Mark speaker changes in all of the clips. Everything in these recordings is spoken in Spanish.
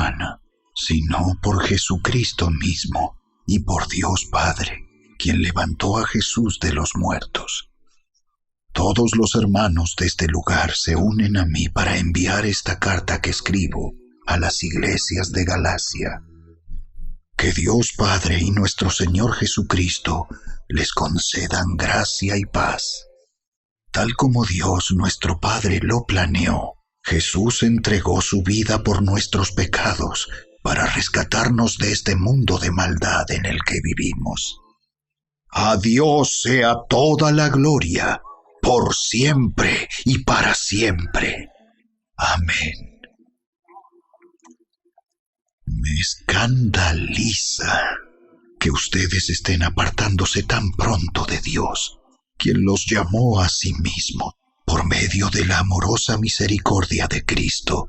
Speaker 1: humana, sino por Jesucristo mismo y por Dios Padre, quien levantó a Jesús de los muertos. Todos los hermanos de este lugar se unen a mí para enviar esta carta que escribo a las iglesias de Galacia. Que Dios Padre y nuestro Señor Jesucristo les concedan gracia y paz. Tal como Dios nuestro Padre lo planeó, Jesús entregó su vida por nuestros pecados para rescatarnos de este mundo de maldad en el que vivimos. A Dios sea toda la gloria, por siempre y para siempre. Amén. Me escandaliza que ustedes estén apartándose tan pronto de Dios, quien los llamó a sí mismo por medio de la amorosa misericordia de Cristo.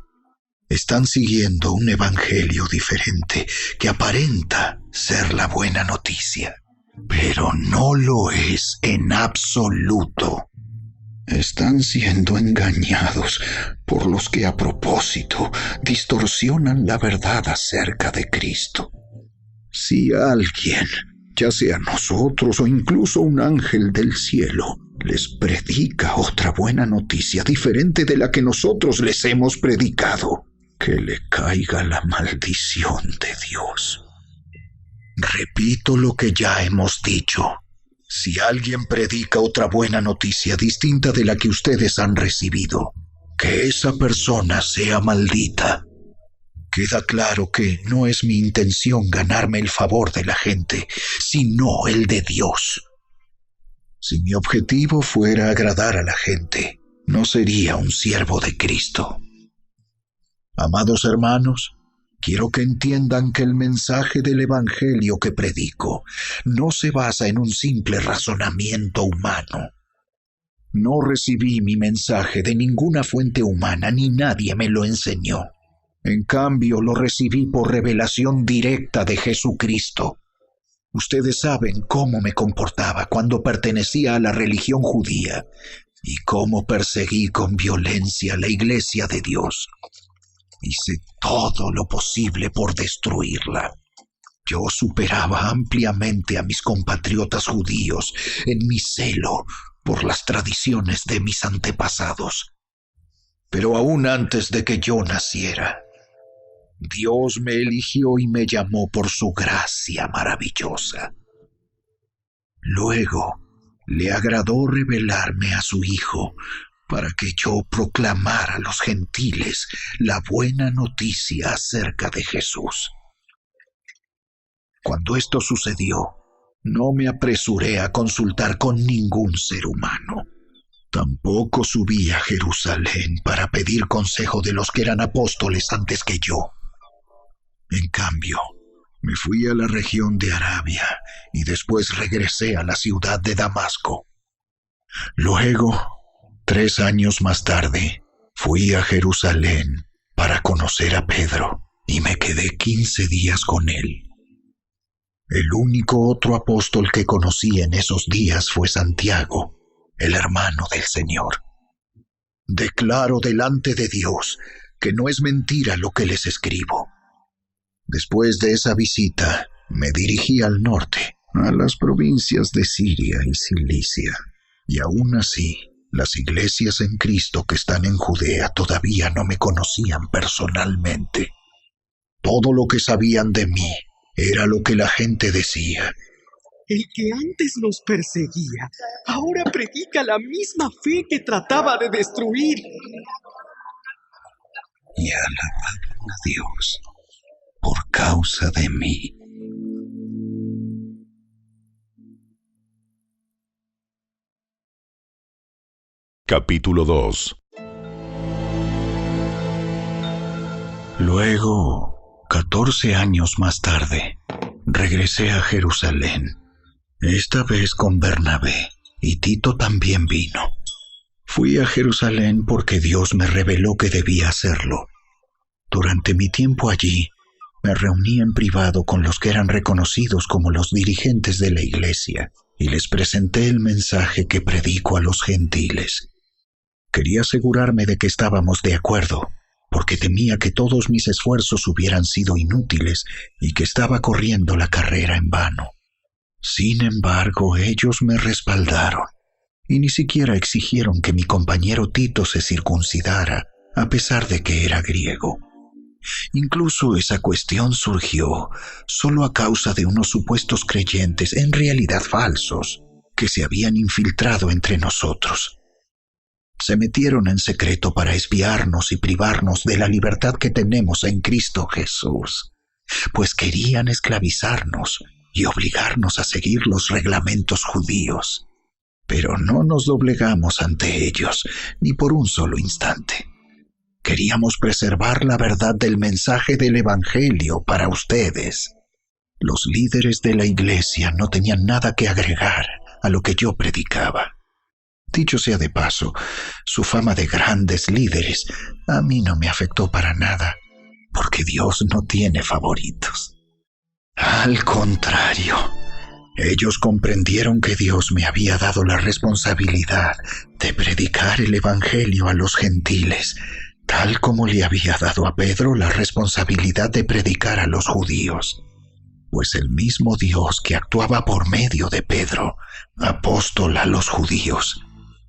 Speaker 1: Están siguiendo un evangelio diferente que aparenta ser la buena noticia, pero no lo es en absoluto. Están siendo engañados por los que a propósito distorsionan la verdad acerca de Cristo. Si alguien, ya sea nosotros o incluso un ángel del cielo, les predica otra buena noticia diferente de la que nosotros les hemos predicado, que le caiga la maldición de Dios. Repito lo que ya hemos dicho. Si alguien predica otra buena noticia distinta de la que ustedes han recibido, que esa persona sea maldita. Queda claro que no es mi intención ganarme el favor de la gente, sino el de Dios. Si mi objetivo fuera agradar a la gente, no sería un siervo de Cristo. Amados hermanos, quiero que entiendan que el mensaje del Evangelio que predico no se basa en un simple razonamiento humano. No recibí mi mensaje de ninguna fuente humana ni nadie me lo enseñó. En cambio, lo recibí por revelación directa de Jesucristo. Ustedes saben cómo me comportaba cuando pertenecía a la religión judía y cómo perseguí con violencia la iglesia de Dios. Hice todo lo posible por destruirla. Yo superaba ampliamente a mis compatriotas judíos en mi celo por las tradiciones de mis antepasados. Pero aún antes de que yo naciera, Dios me eligió y me llamó por su gracia maravillosa. Luego, le agradó revelarme a su Hijo para que yo proclamara a los gentiles la buena noticia acerca de Jesús. Cuando esto sucedió, no me apresuré a consultar con ningún ser humano. Tampoco subí a Jerusalén para pedir consejo de los que eran apóstoles antes que yo. En cambio, me fui a la región de Arabia y después regresé a la ciudad de Damasco. Luego, 3 años más tarde, fui a Jerusalén para conocer a Pedro y me quedé 15 días con él. El único otro apóstol que conocí en esos días fue Santiago, el hermano del Señor. Declaro delante de Dios que no es mentira lo que les escribo. Después de esa visita, me dirigí al norte, a las provincias de Siria y Cilicia, y aún así, las iglesias en Cristo que están en Judea todavía no me conocían personalmente. Todo lo que sabían de mí era lo que la gente decía.
Speaker 2: El que antes nos perseguía, ahora predica la misma fe que trataba de destruir.
Speaker 1: Y alababan a Dios por causa de mí.
Speaker 3: Capítulo 2.
Speaker 1: Luego, 14 años más tarde, regresé a Jerusalén, esta vez con Bernabé, y Tito también vino. Fui a Jerusalén porque Dios me reveló que debía hacerlo. Durante mi tiempo allí, me reuní en privado con los que eran reconocidos como los dirigentes de la iglesia y les presenté el mensaje que predico a los gentiles. Quería asegurarme de que estábamos de acuerdo, porque temía que todos mis esfuerzos hubieran sido inútiles y que estaba corriendo la carrera en vano. Sin embargo, ellos me respaldaron y ni siquiera exigieron que mi compañero Tito se circuncidara, a pesar de que era griego. Incluso esa cuestión surgió solo a causa de unos supuestos creyentes, en realidad falsos, que se habían infiltrado entre nosotros. Se metieron en secreto para espiarnos y privarnos de la libertad que tenemos en Cristo Jesús, pues querían esclavizarnos y obligarnos a seguir los reglamentos judíos. Pero no nos doblegamos ante ellos, ni por un solo instante. Queríamos preservar la verdad del mensaje del Evangelio para ustedes. Los líderes de la iglesia no tenían nada que agregar a lo que yo predicaba. Dicho sea de paso, su fama de grandes líderes a mí no me afectó para nada, porque Dios no tiene favoritos. Al contrario, ellos comprendieron que Dios me había dado la responsabilidad de predicar el Evangelio a los gentiles, tal como le había dado a Pedro la responsabilidad de predicar a los judíos. Pues el mismo Dios que actuaba por medio de Pedro, apóstol a los judíos,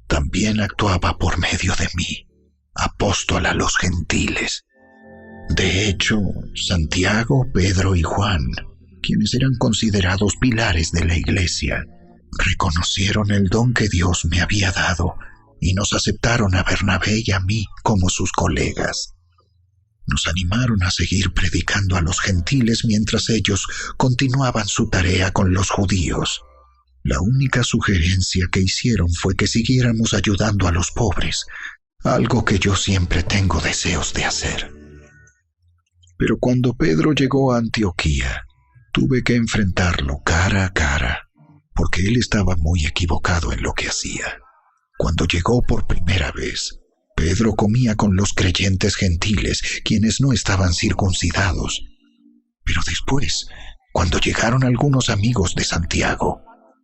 Speaker 1: también actuaba por medio de mí, apóstol a los gentiles. De hecho, Santiago, Pedro y Juan, quienes eran considerados pilares de la iglesia, reconocieron el don que Dios me había dado y nos aceptaron a Bernabé y a mí como sus colegas. Nos animaron a seguir predicando a los gentiles mientras ellos continuaban su tarea con los judíos. La única sugerencia que hicieron fue que siguiéramos ayudando a los pobres, algo que yo siempre tengo deseos de hacer. Pero cuando Pedro llegó a Antioquía, tuve que enfrentarlo cara a cara, porque él estaba muy equivocado en lo que hacía. Cuando llegó por primera vez, Pedro comía con los creyentes gentiles, quienes no estaban circuncidados. Pero después, cuando llegaron algunos amigos de Santiago,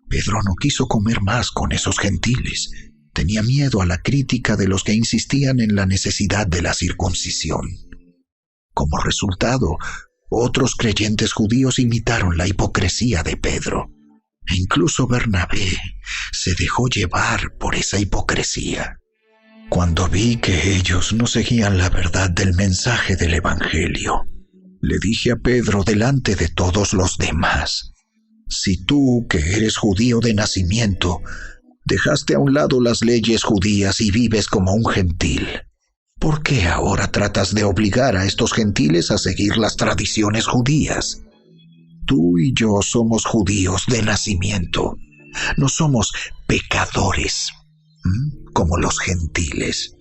Speaker 1: Pedro no quiso comer más con esos gentiles. Tenía miedo a la crítica de los que insistían en la necesidad de la circuncisión. Como resultado, otros creyentes judíos imitaron la hipocresía de Pedro. E incluso Bernabé se dejó llevar por esa hipocresía. Cuando vi que ellos no seguían la verdad del mensaje del Evangelio, le dije a Pedro delante de todos los demás: si tú, que eres judío de nacimiento, dejaste a un lado las leyes judías y vives como un gentil, ¿por qué ahora tratas de obligar a estos gentiles a seguir las tradiciones judías? Tú y yo somos judíos de nacimiento, no somos pecadores, como los gentiles.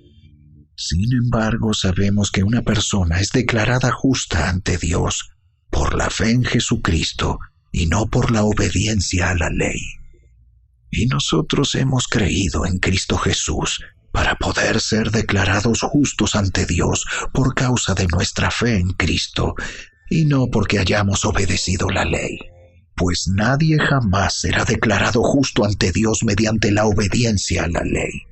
Speaker 1: Sin embargo, sabemos que una persona es declarada justa ante Dios por la fe en Jesucristo y no por la obediencia a la ley. Y nosotros hemos creído en Cristo Jesús para poder ser declarados justos ante Dios por causa de nuestra fe en Cristo, y no porque hayamos obedecido la ley. Pues nadie jamás será declarado justo ante Dios mediante la obediencia a la ley.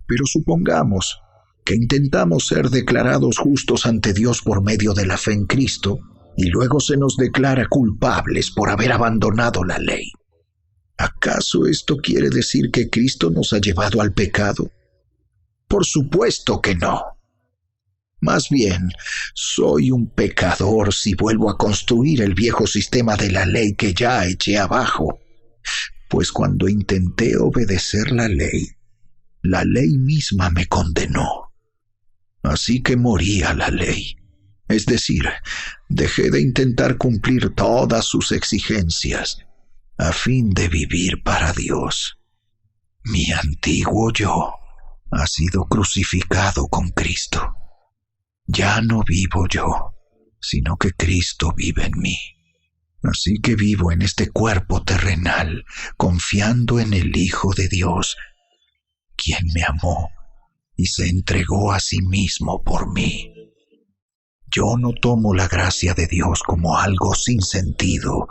Speaker 1: Pero supongamos que intentamos ser declarados justos ante Dios por medio de la fe en Cristo, y luego se nos declara culpables por haber abandonado la ley. ¿Acaso esto quiere decir que Cristo nos ha llevado al pecado? Por supuesto que no. Más bien, soy un pecador si vuelvo a construir el viejo sistema de la ley que ya eché abajo. Pues cuando intenté obedecer la ley misma me condenó. Así que morí a la ley. Es decir, dejé de intentar cumplir todas sus exigencias a fin de vivir para Dios. Mi antiguo yo ha sido crucificado con Cristo. Ya no vivo yo, sino que Cristo vive en mí. Así que vivo en este cuerpo terrenal, confiando en el Hijo de Dios, quien me amó y se entregó a sí mismo por mí. Yo no tomo la gracia de Dios como algo sin sentido,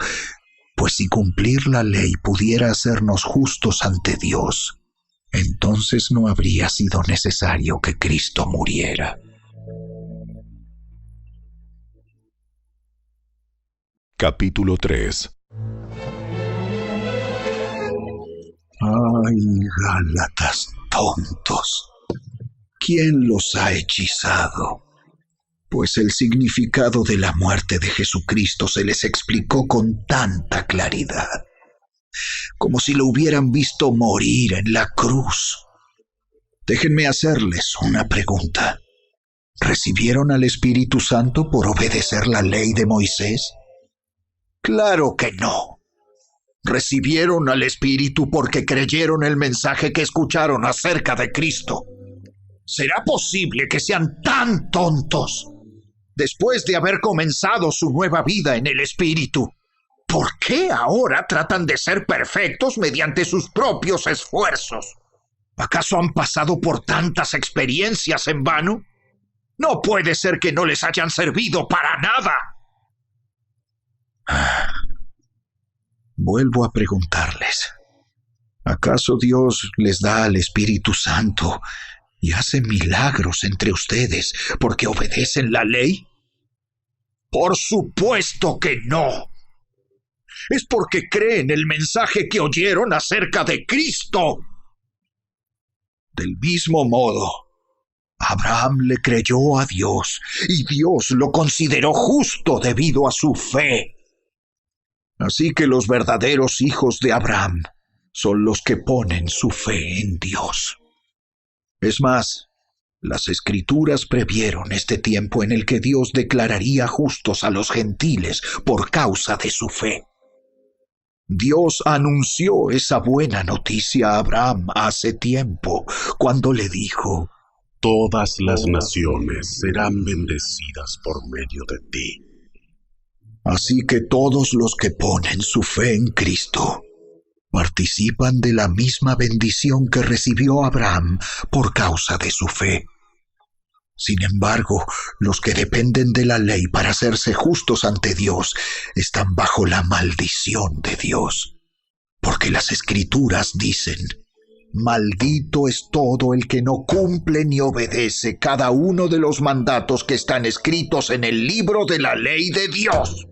Speaker 1: pues si cumplir la ley pudiera hacernos justos ante Dios, entonces no habría sido necesario que Cristo muriera.
Speaker 3: Capítulo 3.
Speaker 1: Ay, Gálatas tontos. ¿Quién los ha hechizado? Pues el significado de la muerte de Jesucristo se les explicó con tanta claridad, como si lo hubieran visto morir en la cruz. Déjenme hacerles una pregunta. ¿Recibieron al Espíritu Santo por obedecer la ley de Moisés? Claro que no. Recibieron al Espíritu porque creyeron el mensaje que escucharon acerca de Cristo. ¿Será posible que sean tan tontos? Después de haber comenzado su nueva vida en el Espíritu, ¿por qué ahora tratan de ser perfectos mediante sus propios esfuerzos? ¿Acaso han pasado por tantas experiencias en vano? No puede ser que no les hayan servido para nada. Vuelvo a preguntarles, ¿acaso Dios les da al Espíritu Santo y hace milagros entre ustedes porque obedecen la ley? Por supuesto que no. Es porque creen el mensaje que oyeron acerca de Cristo. Del mismo modo, Abraham le creyó a Dios y Dios lo consideró justo debido a su fe. Así que los verdaderos hijos de Abraham son los que ponen su fe en Dios. Es más, las Escrituras previeron este tiempo en el que Dios declararía justos a los gentiles por causa de su fe. Dios anunció esa buena noticia a Abraham hace tiempo, cuando le dijo:
Speaker 4: Todas las naciones serán bendecidas por medio de ti.
Speaker 1: Así que todos los que ponen su fe en Cristo participan de la misma bendición que recibió Abraham por causa de su fe. Sin embargo, los que dependen de la ley para hacerse justos ante Dios están bajo la maldición de Dios, porque las Escrituras dicen: maldito es todo el que no cumple ni obedece cada uno de los mandatos que están escritos en el libro de la ley de Dios.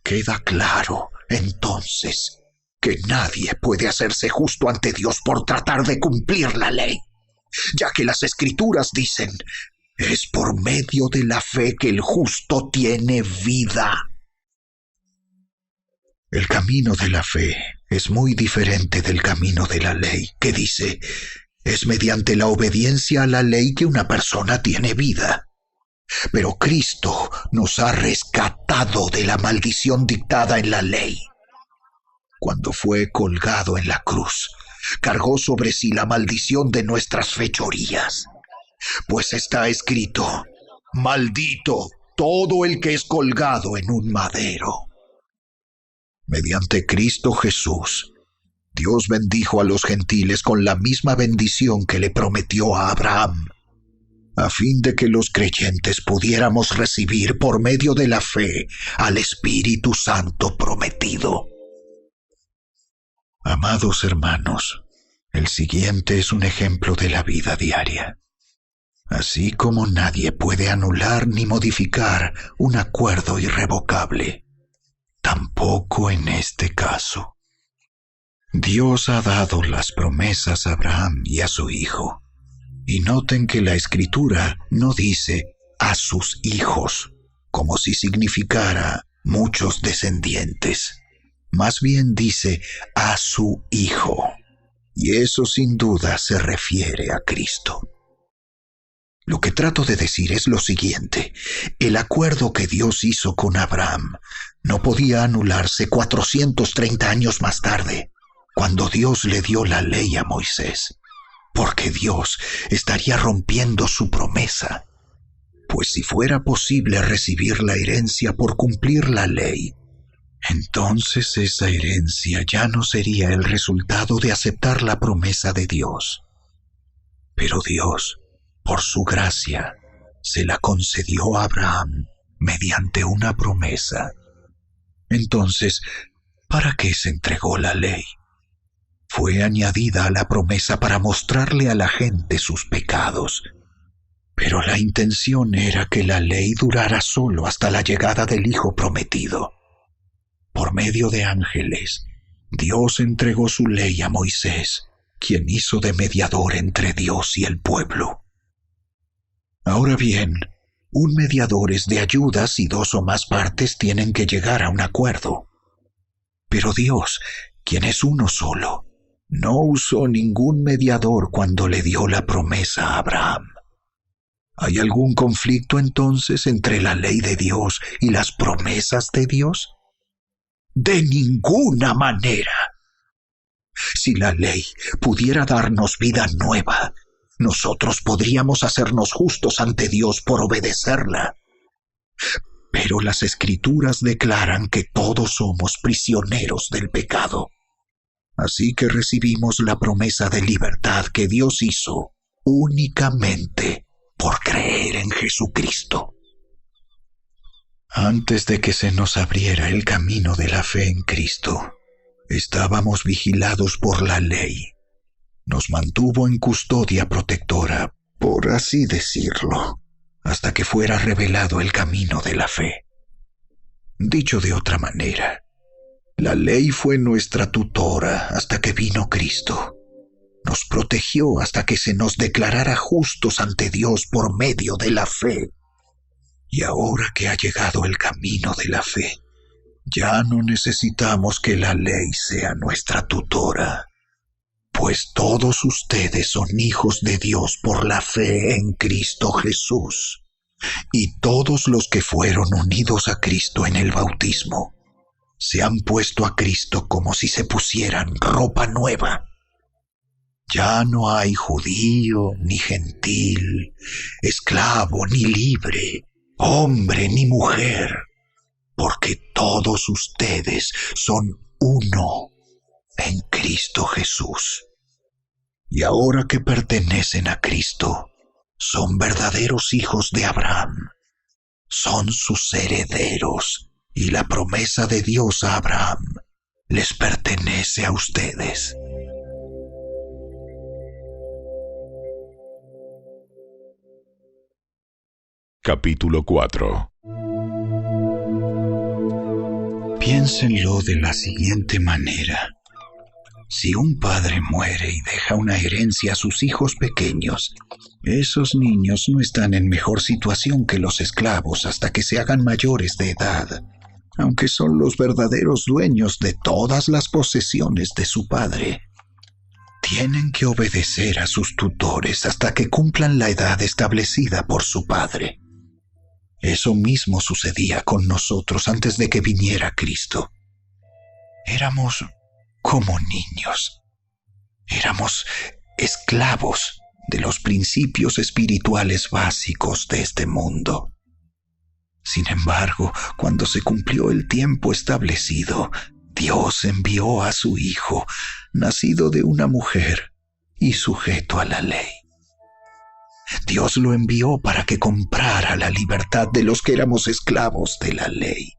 Speaker 1: Queda claro, entonces, que nadie puede hacerse justo ante Dios por tratar de cumplir la ley, ya que las Escrituras dicen: es por medio de la fe que el justo tiene vida. El camino de la fe es muy diferente del camino de la ley, que dice: es mediante la obediencia a la ley que una persona tiene vida. Pero Cristo nos ha rescatado de la maldición dictada en la ley. Cuando fue colgado en la cruz, cargó sobre sí la maldición de nuestras fechorías. Pues está escrito: maldito todo el que es colgado en un madero. Mediante Cristo Jesús, Dios bendijo a los gentiles con la misma bendición que le prometió a Abraham, a fin de que los creyentes pudiéramos recibir por medio de la fe al Espíritu Santo prometido. Amados hermanos, el siguiente es un ejemplo de la vida diaria. Así como nadie puede anular ni modificar un acuerdo irrevocable, tampoco en este caso. Dios ha dado las promesas a Abraham y a su hijo. Y noten que la Escritura no dice a sus hijos, como si significara muchos descendientes. Más bien dice a su Hijo. Y eso sin duda se refiere a Cristo. Lo que trato de decir es lo siguiente: el acuerdo que Dios hizo con Abraham no podía anularse 430 años más tarde, cuando Dios le dio la ley a Moisés, porque Dios estaría rompiendo su promesa. Pues si fuera posible recibir la herencia por cumplir la ley, entonces esa herencia ya no sería el resultado de aceptar la promesa de Dios. Pero Dios, por su gracia, se la concedió a Abraham mediante una promesa. Entonces, ¿para qué se entregó la ley? Fue añadida a la promesa para mostrarle a la gente sus pecados. Pero la intención era que la ley durara solo hasta la llegada del Hijo prometido. Por medio de ángeles, Dios entregó su ley a Moisés, quien hizo de mediador entre Dios y el pueblo. Ahora bien, un mediador es de ayuda si dos o más partes tienen que llegar a un acuerdo. Pero Dios, quien es uno solo, no usó ningún mediador cuando le dio la promesa a Abraham. ¿Hay algún conflicto entonces entre la ley de Dios y las promesas de Dios? De ninguna manera. Si la ley pudiera darnos vida nueva, nosotros podríamos hacernos justos ante Dios por obedecerla. Pero las Escrituras declaran que todos somos prisioneros del pecado. Así que recibimos la promesa de libertad que Dios hizo únicamente por creer en Jesucristo. Antes de que se nos abriera el camino de la fe en Cristo, estábamos vigilados por la ley. Nos mantuvo en custodia protectora, por así decirlo, hasta que fuera revelado el camino de la fe. Dicho de otra manera, la ley fue nuestra tutora hasta que vino Cristo. Nos protegió hasta que se nos declarara justos ante Dios por medio de la fe. Y ahora que ha llegado el camino de la fe, ya no necesitamos que la ley sea nuestra tutora, pues todos ustedes son hijos de Dios por la fe en Cristo Jesús, y todos los que fueron unidos a Cristo en el bautismo se han puesto a Cristo como si se pusieran ropa nueva. Ya no hay judío ni gentil, esclavo ni libre, hombre ni mujer, porque todos ustedes son uno en Cristo Jesús. Y ahora que pertenecen a Cristo, son verdaderos hijos de Abraham, son sus herederos, y la promesa de Dios a Abraham les pertenece a ustedes.
Speaker 3: Capítulo 4.
Speaker 1: Piénsenlo de la siguiente manera. Si un padre muere y deja una herencia a sus hijos pequeños, esos niños no están en mejor situación que los esclavos hasta que se hagan mayores de edad, aunque son los verdaderos dueños de todas las posesiones de su padre. Tienen que obedecer a sus tutores hasta que cumplan la edad establecida por su padre. Eso mismo sucedía con nosotros antes de que viniera Cristo. Éramos como niños. Éramos esclavos de los principios espirituales básicos de este mundo. Sin embargo, cuando se cumplió el tiempo establecido, Dios envió a su Hijo, nacido de una mujer y sujeto a la ley. Dios lo envió para que comprara la libertad de los que éramos esclavos de la ley,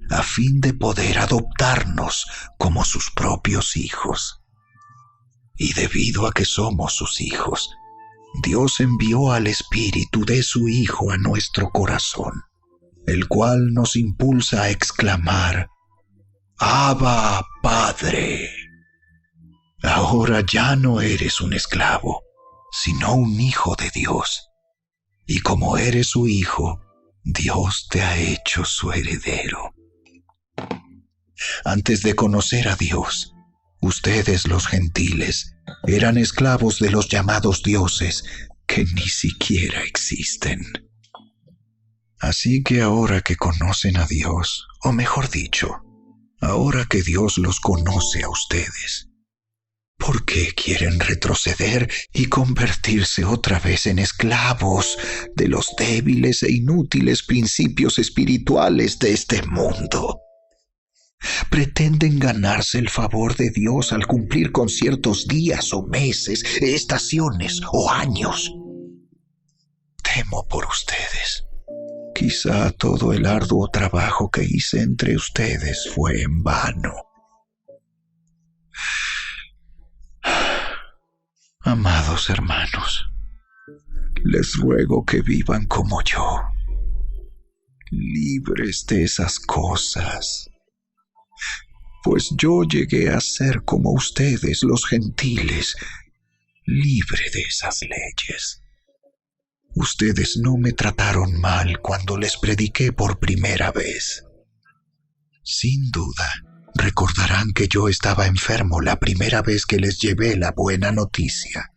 Speaker 1: a fin de poder adoptarnos como sus propios hijos. Y debido a que somos sus hijos, Dios envió al Espíritu de su Hijo a nuestro corazón, el cual nos impulsa a exclamar: ¡Abba, Padre! Ahora ya no eres un esclavo, sino un hijo de Dios. Y como eres su hijo, Dios te ha hecho su heredero. Antes de conocer a Dios, ustedes los gentiles eran esclavos de los llamados dioses que ni siquiera existen. Así que ahora que conocen a Dios, o mejor dicho, ahora que Dios los conoce a ustedes, ¿por qué quieren retroceder y convertirse otra vez en esclavos de los débiles e inútiles principios espirituales de este mundo? Pretenden ganarse el favor de Dios al cumplir con ciertos días o meses, estaciones o años. Temo por ustedes. Quizá todo el arduo trabajo que hice entre ustedes fue en vano. Amados hermanos, Les ruego que vivan como yo, libres de esas cosas, pues yo llegué a ser como ustedes, los gentiles, libre de esas leyes. Ustedes no me trataron mal cuando les prediqué por primera vez. Sin duda, recordarán que yo estaba enfermo la primera vez que les llevé la buena noticia.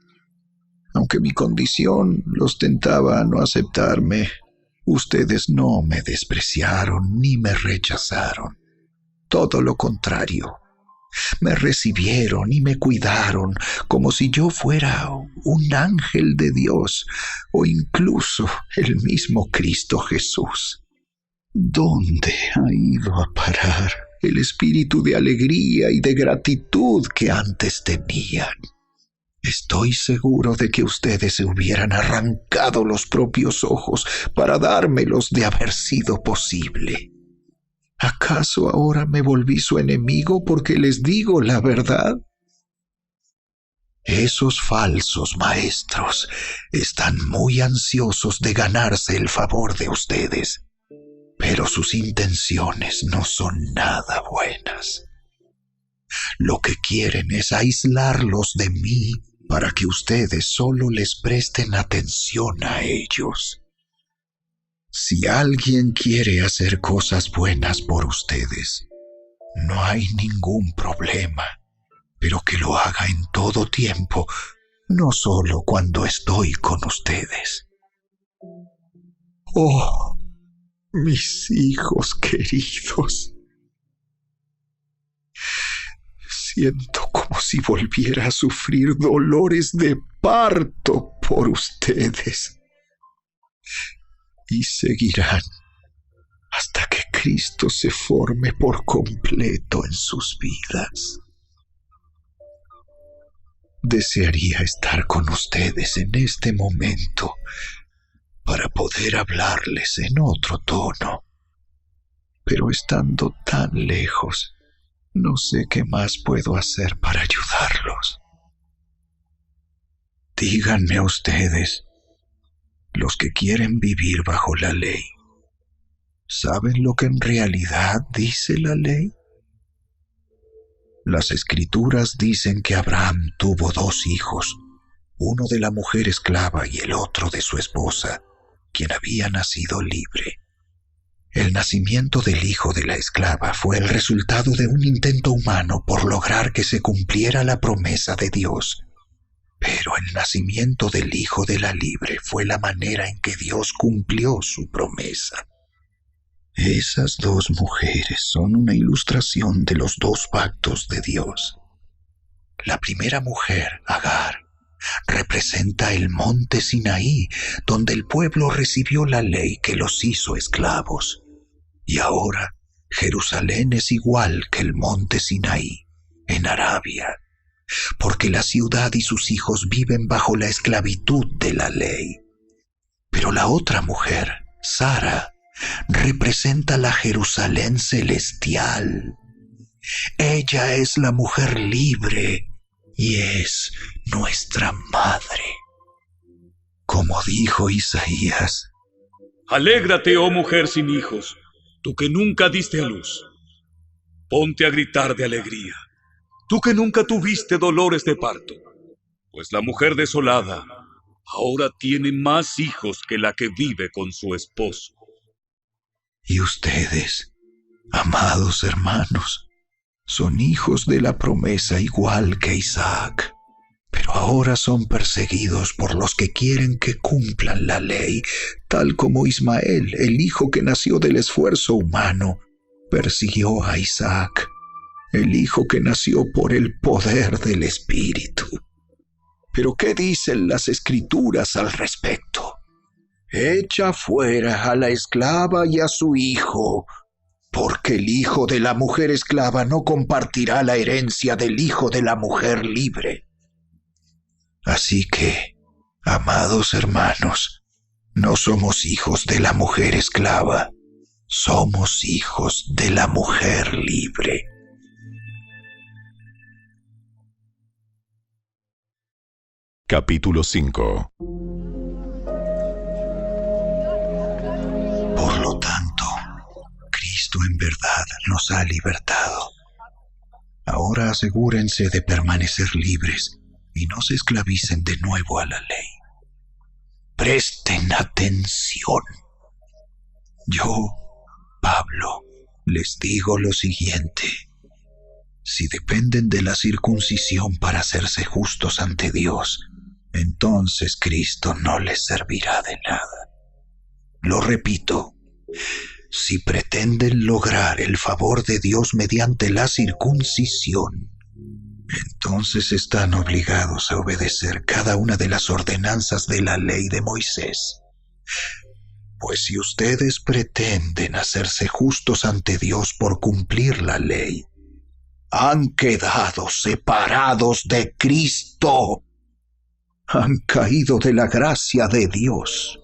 Speaker 1: Aunque mi condición los tentaba a no aceptarme, ustedes no me despreciaron ni me rechazaron. Todo lo contrario, me recibieron y me cuidaron como si yo fuera un ángel de Dios o incluso el mismo Cristo Jesús. ¿Dónde ha ido a parar el espíritu de alegría y de gratitud que antes tenían? Estoy seguro de que ustedes se hubieran arrancado los propios ojos para dármelos de haber sido posible. ¿Acaso ahora me volví su enemigo porque les digo la verdad? Esos falsos maestros están muy ansiosos de ganarse el favor de ustedes, pero sus intenciones no son nada buenas. Lo que quieren es aislarlos de mí para que ustedes solo les presten atención a ellos. Si alguien quiere hacer cosas buenas por ustedes, no hay ningún problema, pero que lo haga en todo tiempo, no solo cuando estoy con ustedes. Oh, mis hijos queridos, siento como si volviera a sufrir dolores de parto por ustedes. Y seguirán hasta que Cristo se forme por completo en sus vidas. Desearía estar con ustedes en este momento para poder hablarles en otro tono, pero estando tan lejos, no sé qué más puedo hacer para ayudarlos. Díganme ustedes, los que quieren vivir bajo la ley, ¿saben lo que en realidad dice la ley? Las Escrituras dicen que Abraham tuvo 2 hijos, uno de la mujer esclava y el otro de su esposa, quien había nacido libre. El nacimiento del hijo de la esclava fue el resultado de un intento humano por lograr que se cumpliera la promesa de Dios. Pero el nacimiento del hijo de la libre fue la manera en que Dios cumplió su promesa. Esas 2 mujeres son una ilustración de los 2 pactos de Dios. La primera mujer, Agar, representa el monte Sinaí, donde el pueblo recibió la ley que los hizo esclavos. Y ahora Jerusalén es igual que el monte Sinaí, en Arabia, porque la ciudad y sus hijos viven bajo la esclavitud de la ley. Pero la otra mujer, Sara, representa la Jerusalén celestial. Ella es la mujer libre y es nuestra madre. Como dijo Isaías:
Speaker 5: Alégrate, oh mujer sin hijos, tú que nunca diste a luz. Ponte a gritar de alegría, tú que nunca tuviste dolores de parto, pues la mujer desolada ahora tiene más hijos que la que vive con su esposo.
Speaker 1: Y ustedes, amados hermanos, son hijos de la promesa igual que Isaac, pero ahora son perseguidos por los que quieren que cumplan la ley, tal como Ismael, el hijo que nació del esfuerzo humano, persiguió a Isaac, el hijo que nació por el poder del Espíritu. ¿Pero qué dicen las Escrituras al respecto? Echa fuera a la esclava y a su hijo, porque el hijo de la mujer esclava no compartirá la herencia del hijo de la mujer libre. Así que, amados hermanos, no somos hijos de la mujer esclava, somos hijos de la mujer libre.
Speaker 3: Capítulo 5.
Speaker 1: nos ha libertado. Ahora asegúrense de permanecer libres y no se esclavicen de nuevo a la ley. Presten atención. Yo, Pablo, les digo lo siguiente. Si dependen de la circuncisión para hacerse justos ante Dios, entonces Cristo no les servirá de nada. Lo repito, si pretenden lograr el favor de Dios mediante la circuncisión, entonces están obligados a obedecer cada una de las ordenanzas de la ley de Moisés. Pues si ustedes pretenden hacerse justos ante Dios por cumplir la ley, han quedado separados de Cristo. Han caído de la gracia de Dios.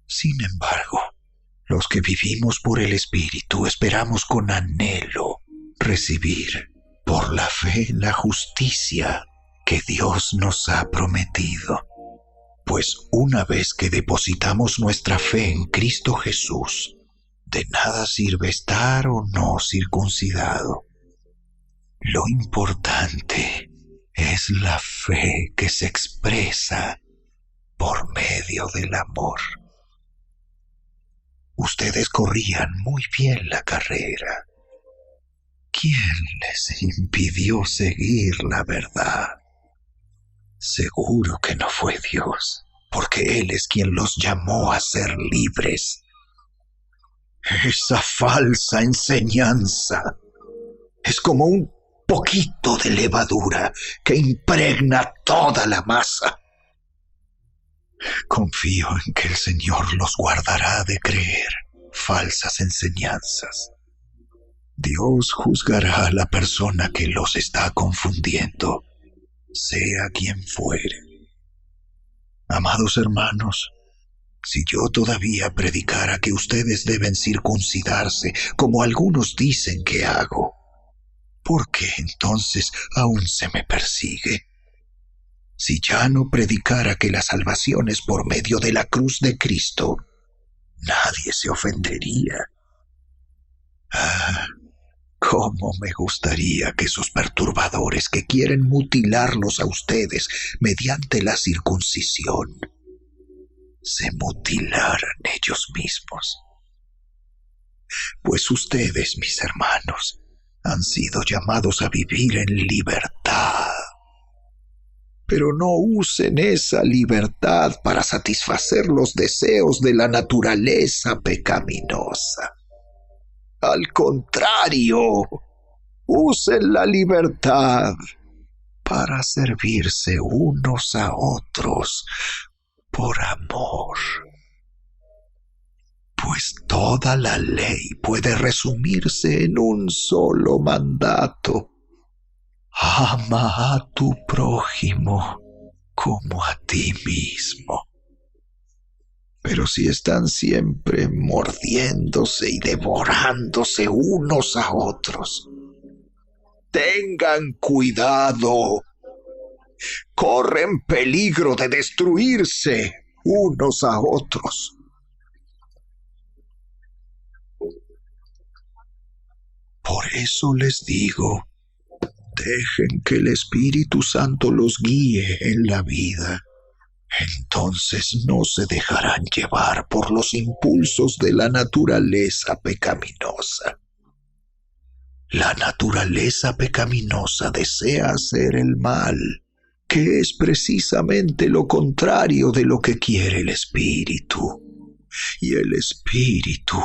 Speaker 1: Sin embargo, los que vivimos por el Espíritu esperamos con anhelo recibir por la fe la justicia que Dios nos ha prometido. Pues una vez que depositamos nuestra fe en Cristo Jesús, de nada sirve estar o no circuncidado. Lo importante es la fe que se expresa por medio del amor. Ustedes corrían muy bien la carrera. ¿Quién les impidió seguir la verdad? Seguro que no fue Dios, porque Él es quien los llamó a ser libres. Esa falsa enseñanza es como un poquito de levadura que impregna toda la masa. Confío en que el Señor los guardará de creer falsas enseñanzas. Dios juzgará a la persona que los está confundiendo, sea quien fuere. Amados hermanos, si yo todavía predicara que ustedes deben circuncidarse, como algunos dicen que hago, ¿por qué entonces aún se me persigue? Si ya no predicara que la salvación es por medio de la cruz de Cristo, nadie se ofendería. Cómo me gustaría que esos perturbadores que quieren mutilarlos a ustedes mediante la circuncisión se mutilaran ellos mismos. Pues ustedes, mis hermanos, han sido llamados a vivir en libertad. Pero no usen esa libertad para satisfacer los deseos de la naturaleza pecaminosa. Al contrario, usen la libertad para servirse unos a otros por amor. Pues toda la ley puede resumirse en un solo mandato. Ama a tu prójimo como a ti mismo. Pero si están siempre mordiéndose y devorándose unos a otros, tengan cuidado. Corren peligro de destruirse unos a otros. Por eso les digo, dejen que el Espíritu Santo los guíe en la vida. Entonces no se dejarán llevar por los impulsos de la naturaleza pecaminosa. La naturaleza pecaminosa desea hacer el mal, que es precisamente lo contrario de lo que quiere el Espíritu. Y el Espíritu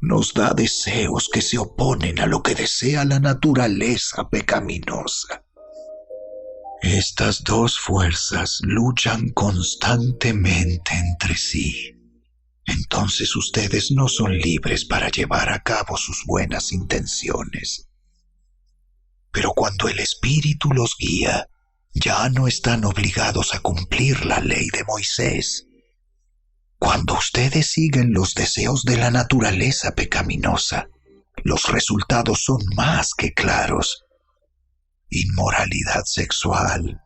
Speaker 1: nos da deseos que se oponen a lo que desea la naturaleza pecaminosa. Estas dos fuerzas luchan constantemente entre sí. Entonces ustedes no son libres para llevar a cabo sus buenas intenciones. Pero cuando el Espíritu los guía, ya no están obligados a cumplir la ley de Moisés. Cuando ustedes siguen los deseos de la naturaleza pecaminosa, los resultados son más que claros. Inmoralidad sexual,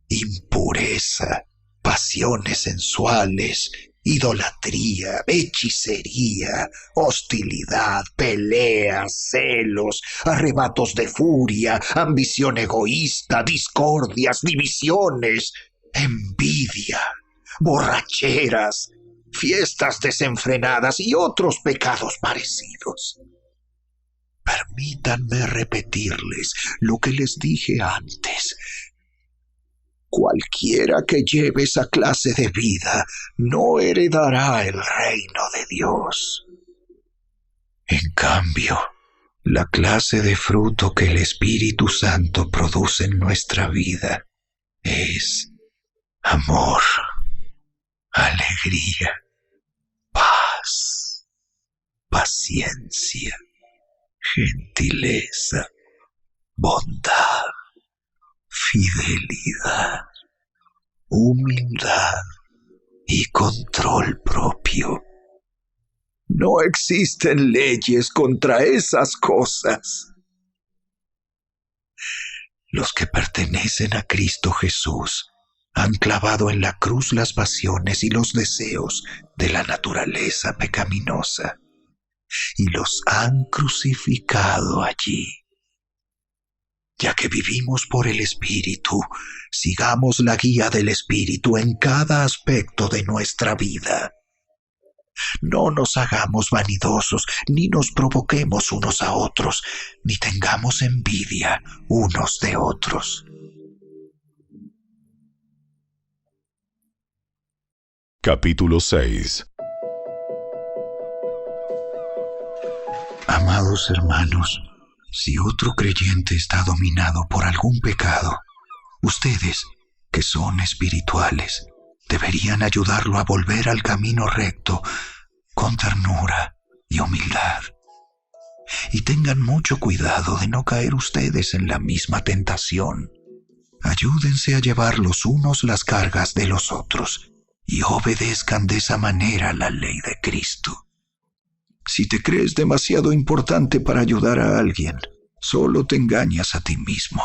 Speaker 1: impureza, pasiones sensuales, idolatría, hechicería, hostilidad, peleas, celos, arrebatos de furia, ambición egoísta, discordias, divisiones, envidia, borracheras, fiestas desenfrenadas y otros pecados parecidos. Permítanme repetirles lo que les dije antes. Cualquiera que lleve esa clase de vida no heredará el reino de Dios. En cambio, la clase de fruto que el Espíritu Santo produce en nuestra vida es amor, alegría, paz, paciencia, gentileza, bondad, fidelidad, humildad y control propio. No existen leyes contra esas cosas. Los que pertenecen a Cristo Jesús han clavado en la cruz las pasiones y los deseos de la naturaleza pecaminosa y los han crucificado allí. Ya que vivimos por el Espíritu, sigamos la guía del Espíritu en cada aspecto de nuestra vida. No nos hagamos vanidosos, ni nos provoquemos unos a otros, ni tengamos envidia unos de otros.
Speaker 3: Capítulo 6.
Speaker 1: Amados hermanos, si otro creyente está dominado por algún pecado, ustedes, que son espirituales, deberían ayudarlo a volver al camino recto con ternura y humildad. Y tengan mucho cuidado de no caer ustedes en la misma tentación. Ayúdense a llevar los unos las cargas de los otros y obedezcan de esa manera la ley de Cristo. Si te crees demasiado importante para ayudar a alguien, solo te engañas a ti mismo.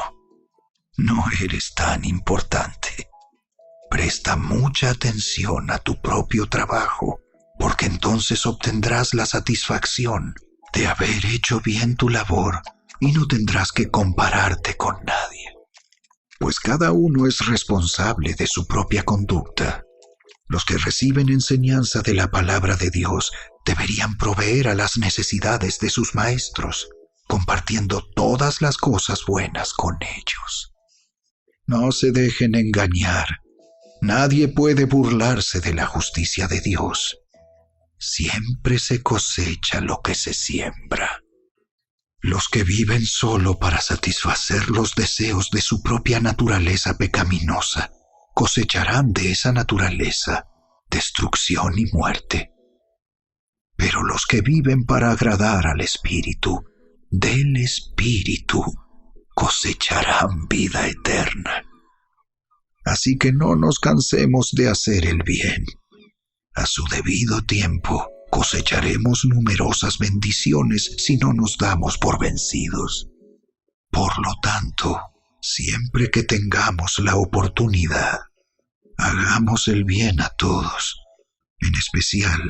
Speaker 1: No eres tan importante. Presta mucha atención a tu propio trabajo, porque entonces obtendrás la satisfacción de haber hecho bien tu labor y no tendrás que compararte con nadie. Pues cada uno es responsable de su propia conducta. Los que reciben enseñanza de la palabra de Dios deberían proveer a las necesidades de sus maestros, compartiendo todas las cosas buenas con ellos. No se dejen engañar. Nadie puede burlarse de la justicia de Dios. Siempre se cosecha lo que se siembra. Los que viven solo para satisfacer los deseos de su propia naturaleza pecaminosa cosecharán de esa naturaleza destrucción y muerte. Pero los que viven para agradar al Espíritu, del Espíritu, cosecharán vida eterna. Así que no nos cansemos de hacer el bien. A su debido tiempo cosecharemos numerosas bendiciones si no nos damos por vencidos. Por lo tanto, siempre que tengamos la oportunidad, hagamos el bien a todos, en especial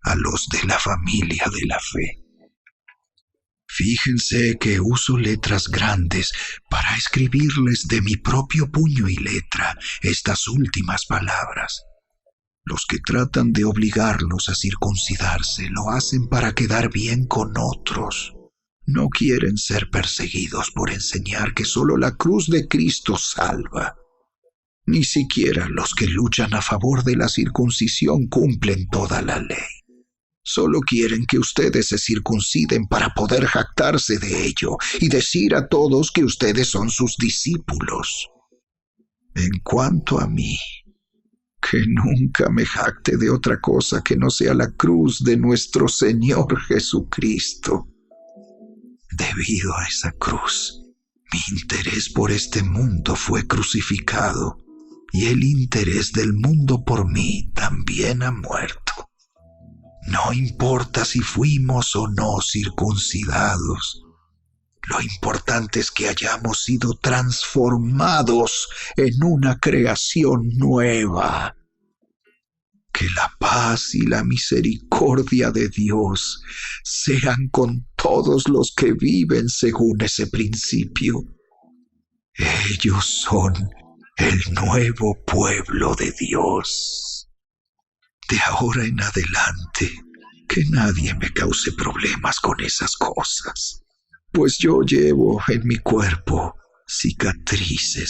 Speaker 1: a los de la familia de la fe. Fíjense que uso letras grandes para escribirles de mi propio puño y letra estas últimas palabras. Los que tratan de obligarlos a circuncidarse lo hacen para quedar bien con otros. No quieren ser perseguidos por enseñar que solo la cruz de Cristo salva. Ni siquiera los que luchan a favor de la circuncisión cumplen toda la ley. Solo quieren que ustedes se circunciden para poder jactarse de ello y decir a todos que ustedes son sus discípulos. En cuanto a mí, que nunca me jacte de otra cosa que no sea la cruz de nuestro Señor Jesucristo. Debido a esa cruz, mi interés por este mundo fue crucificado y el interés del mundo por mí también ha muerto. No importa si fuimos o no circuncidados. Lo importante es que hayamos sido transformados en una creación nueva. Que la paz y la misericordia de Dios sean con todos los que viven según ese principio. Ellos son el nuevo pueblo de Dios. De ahora en adelante, que nadie me cause problemas con esas cosas, pues yo llevo en mi cuerpo cicatrices